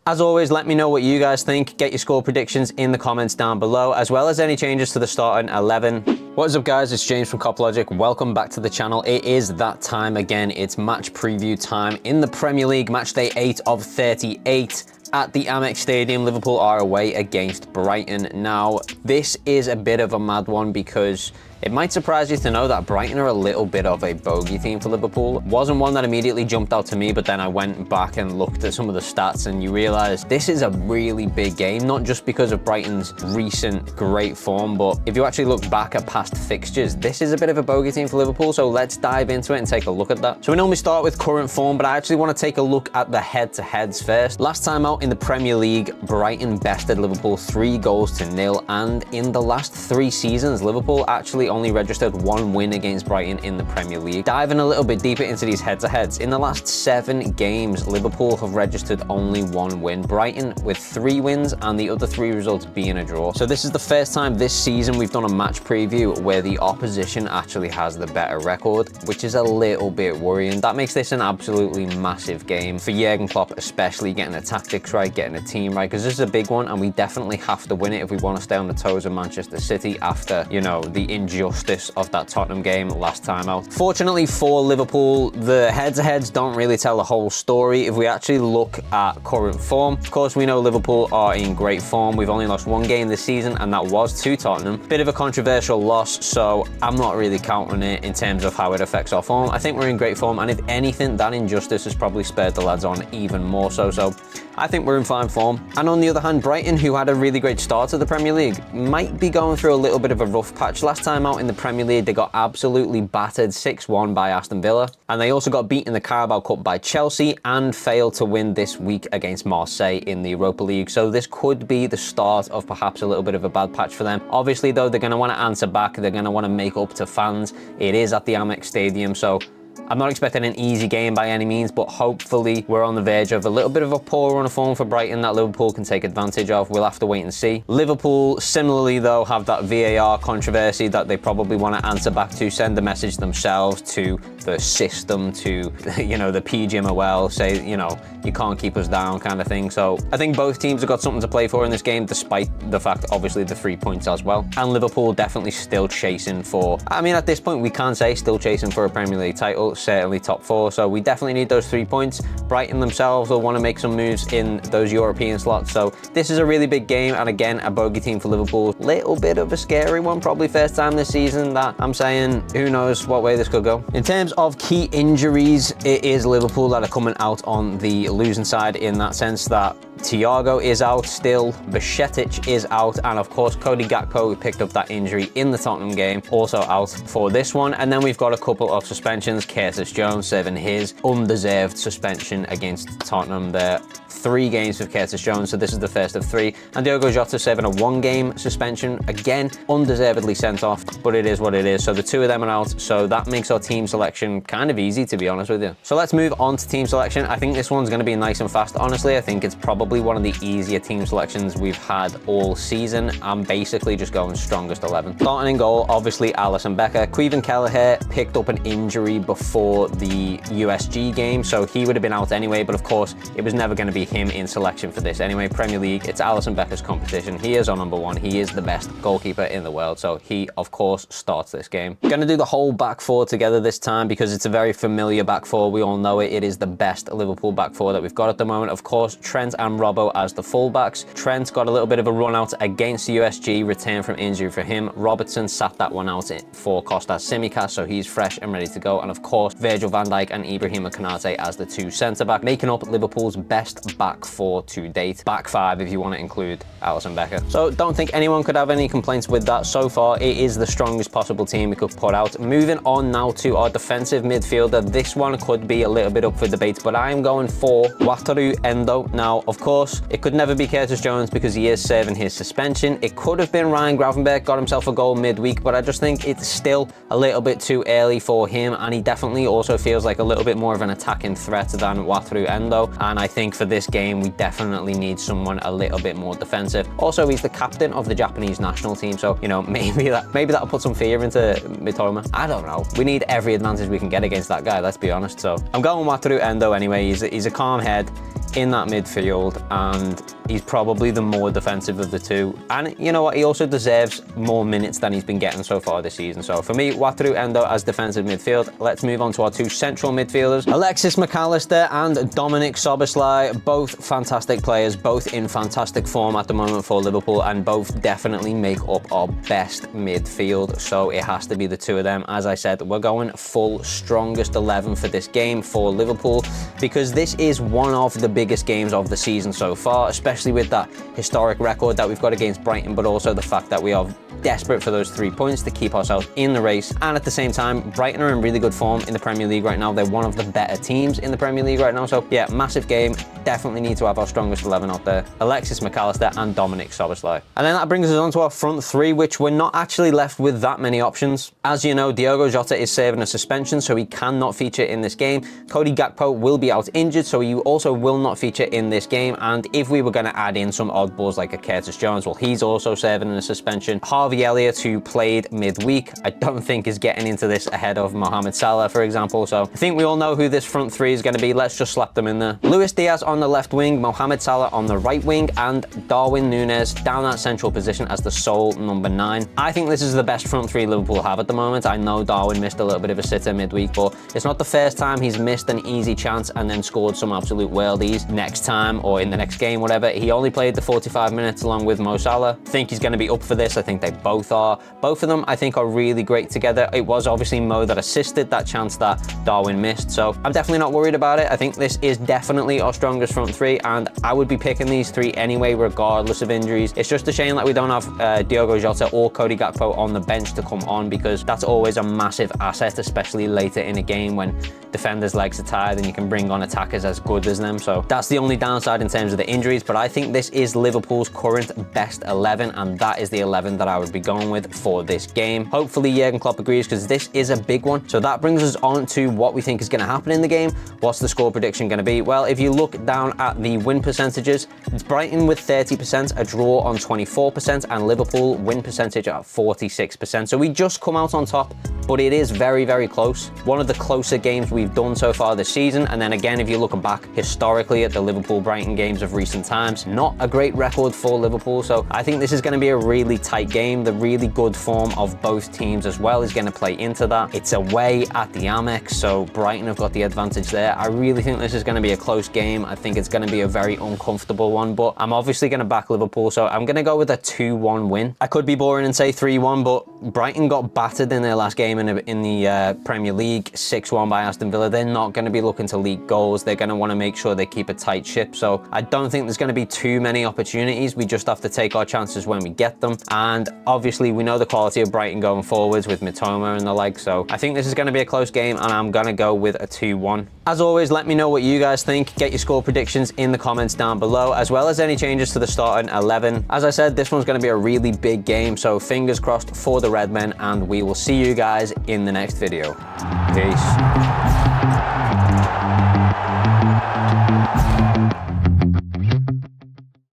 As always, let me know what you guys think. Get your score predictions in the comments down below, as well as any changes to the starting 11. What is up, guys? It's James from CopLogic. Welcome back to the channel. It is that time again. It's match preview time in the Premier League, match day 8 of 38. At the Amex Stadium, Liverpool are away against Brighton. Now, this is a bit of a mad one because it might surprise you to know that Brighton are a little bit of a bogey team for Liverpool. Wasn't one that immediately jumped out to me, but then I went back and looked at some of the stats and you realize this is a really big game, not just because of Brighton's recent great form, but if you actually look back at past fixtures, this is a bit of a bogey team for Liverpool. So let's dive into it and take a look at that. So we normally start with current form, but I actually want to take a look at the head-to-heads first. Last time out in the Premier League, Brighton bested Liverpool 3-0, and in the last 3 seasons, Liverpool actually only registered 1 win against Brighton in the Premier League. Diving a little bit deeper into these head-to-heads, in the last 7 games, Liverpool have registered only 1 win. Brighton with 3 wins and the other 3 results being a draw. So this is the first time this season we've done a match preview where the opposition actually has the better record, which is a little bit worrying. That makes this an absolutely massive game for Jurgen Klopp, especially getting the tactics right, getting the team right, because this is a big one and we definitely have to win it if we want to stay on the toes of Manchester City after, you know, the injustice of that Tottenham game last time out. Fortunately for Liverpool, the head-to-heads don't really tell the whole story. If we actually look at current form, of course we know Liverpool are in great form. We've only lost 1 game this season and that was to Tottenham. Bit of a controversial loss, so I'm not really counting it in terms of how it affects our form. I think we're in great form, and if anything, that injustice has probably spurred the lads on even more so. So I think we're in fine form. And on the other hand, Brighton, who had a really great start to the Premier League, might be going through a little bit of a rough patch. Last time out in the Premier League, they got absolutely battered 6-1 by Aston Villa. And they also got beaten in the Carabao Cup by Chelsea and failed to win this week against Marseille in the Europa League. So this could be the start of perhaps a little bit of a bad patch for them. Obviously, though, they're going to want to answer back. They're going to want to make up to fans. It is at the Amex Stadium, so I'm not expecting an easy game by any means, but hopefully we're on the verge of a little bit of a poor run of form for Brighton that Liverpool can take advantage of. We'll have to wait and see. Liverpool, similarly though, have that VAR controversy that they probably want to answer back to, send a message themselves to the system, to, you know, the PGMOL, say, you know, you can't keep us down kind of thing. So I think both teams have got something to play for in this game, despite the fact, obviously, the 3 points as well. And Liverpool definitely still chasing for, I mean, at this point, we can say still chasing for a Premier League title, certainly top 4. So we definitely need those 3 points. Brighton themselves will want to make some moves in those European slots. So this is a really big game. And again, a bogey team for Liverpool. Little bit of a scary one, probably first time this season that I'm saying, who knows what way this could go. In terms of key injuries, it is Liverpool that are coming out on the losing side in that sense that Thiago is out still, Bajcetic is out, and of course Cody Gakpo, who picked up that injury in the Tottenham game, also out for this one. And then we've got a couple of suspensions. Curtis Jones serving his undeserved suspension against Tottenham there. 3 games for Curtis Jones, so this is the first of 3. And Diogo Jota serving a 1-game suspension, again undeservedly sent off, but it is what it is. So the 2 of them are out, so that makes our team selection kind of easy, to be honest with you. So let's move on to team selection. I think this one's going to be nice and fast. Honestly, I think it's probably one of the easier team selections we've had all season. I'm basically just going strongest 11. Starting in goal, obviously Alisson Becker. Caoimhin Kelleher picked up an injury before the USG game, so he would have been out anyway, but of course it was never going to be him in selection for this anyway. Premier League, it's Alisson Becker's competition. He is our number 1. He is the best goalkeeper in the world, so he of course starts this game. Going to do the whole back 4 together this time because it's a very familiar back 4. We all know it. It is the best Liverpool back 4 that we've got at the moment. Of course, Trent and Robbo as the fullbacks. Trent got a little bit of a run out against USG, return from injury for him. Robertson sat that one out for Kostas Tsimikas, so he's fresh and ready to go. And of course, Virgil van Dijk and Ibrahima Konate as the 2 centre-back, making up Liverpool's best back 4 to date. Back 5 if you want to include Alisson Becker. So don't think anyone could have any complaints with that. So far, it is the strongest possible team we could put out. Moving on now to our defensive midfielder. This one could be a little bit up for debate, but I am going for Wataru Endo. Now, of course, it could never be Curtis Jones because he is serving his suspension. It could have been Ryan Gravenberch, got himself a goal midweek, but I just think it's still a little bit too early for him, and he definitely also feels like a little bit more of an attacking threat than Wataru Endo. And I think for this game, we definitely need someone a little bit more defensive. Also, he's the captain of the Japanese national team, so you know, maybe that'll put some fear into Mitoma. I don't know. We need every advantage we can get against that guy, let's be honest. So I'm going Wataru Endo anyway. He's a calm head. in that midfield, and he's probably the more defensive of the two. And you know what? He also deserves more minutes than he's been getting so far this season. So for me, Wataru Endo as defensive midfield. Let's move on to our two central midfielders, Alexis McAllister and Dominic Szoboszlai. Both fantastic players, both in fantastic form at the moment for Liverpool, and both definitely make up our best midfield. So it has to be the two of them. As I said, we're going full strongest 11 for this game for Liverpool, because this is one of the biggest games of the season so far, especially with that historic record that we've got against Brighton, but also the fact that we are desperate for those 3 points to keep ourselves in the race. And at the same time, Brighton are in really good form in the Premier League right now. They're one of the better teams in the Premier League right now. So yeah, massive game. Definitely need to have our strongest 11 out there. Alexis McAllister and Dominic Szoboszlai. And then that brings us on to our front three, which we're not actually left with that many options. As you know, Diogo Jota is serving a suspension, so he cannot feature in this game. Cody Gakpo will be out injured, so he also will not feature in this game. And if we were going to add in some oddballs like a Curtis Jones, well, he's also serving a suspension. Harvey Elliott, who played midweek, I don't think is getting into this ahead of Mohamed Salah, for example. So I think we all know who this front three is going to be. Let's just slap them in there. Luis Diaz on the left wing, Mohamed Salah on the right wing, and Darwin Núñez down that central position as the sole number 9. I think this is the best front three Liverpool have at the moment. I know Darwin missed a little bit of a sitter midweek, but it's not the first time he's missed an easy chance and then scored some absolute worldies next time or in the next game, whatever. He only played the 45 minutes along with Mo Salah. I think he's going to be up for this. I think they both are. Both of them, I think, are really great together. It was obviously Mo that assisted that chance that Darwin missed, so I'm definitely not worried about it. I think this is definitely our strongest front three, and I would be picking these three anyway, regardless of injuries. It's just a shame that we don't have Diogo Jota or Cody Gakpo on the bench to come on, because that's always a massive asset, especially later in a game when defenders' legs are tired and you can bring on attackers as good as them. So that's the only downside in terms of the injuries, but I think this is Liverpool's current best 11, and that is the 11 that I would be going with for this game. Hopefully Jurgen Klopp agrees, because this is a big one. So that brings us on to what we think is going to happen in the game. What's the score prediction going to be? Well, if you look down at the win percentages, it's Brighton with 30%, a draw on 24%, and Liverpool win percentage at 46%. So we just come out on top, but it is very, very close. One of the closer games we've done so far this season. And then again, if you look back historically at the Liverpool-Brighton games of recent times, not a great record for Liverpool. So I think this is going to be a really tight game. The really good form of both teams as well is going to play into that. It's away at the Amex, so Brighton have got the advantage there. I really think this is going to be a close game. I think it's going to be a very uncomfortable one, but I'm obviously going to back Liverpool, so I'm going to go with a 2-1 win. I could be boring and say 3-1, but Brighton got battered in their last game in the Premier League, 6-1 by Aston Villa. They're not going to be looking to leak goals. They're going to want to make sure they keep a tight ship. So I don't think there's going to be too many opportunities. We just have to take our chances when we get them. And obviously we know the quality of Brighton going forwards with Mitoma and the like. So I think this is going to be a close game, and I'm going to go with a 2-1. As always, let me know what you guys think. Get your score predictions in the comments down below, as well as any changes to the starting 11. As I said, this one's going to be a really big game, so fingers crossed for the Red Men, and we will see you guys in the next video. Peace.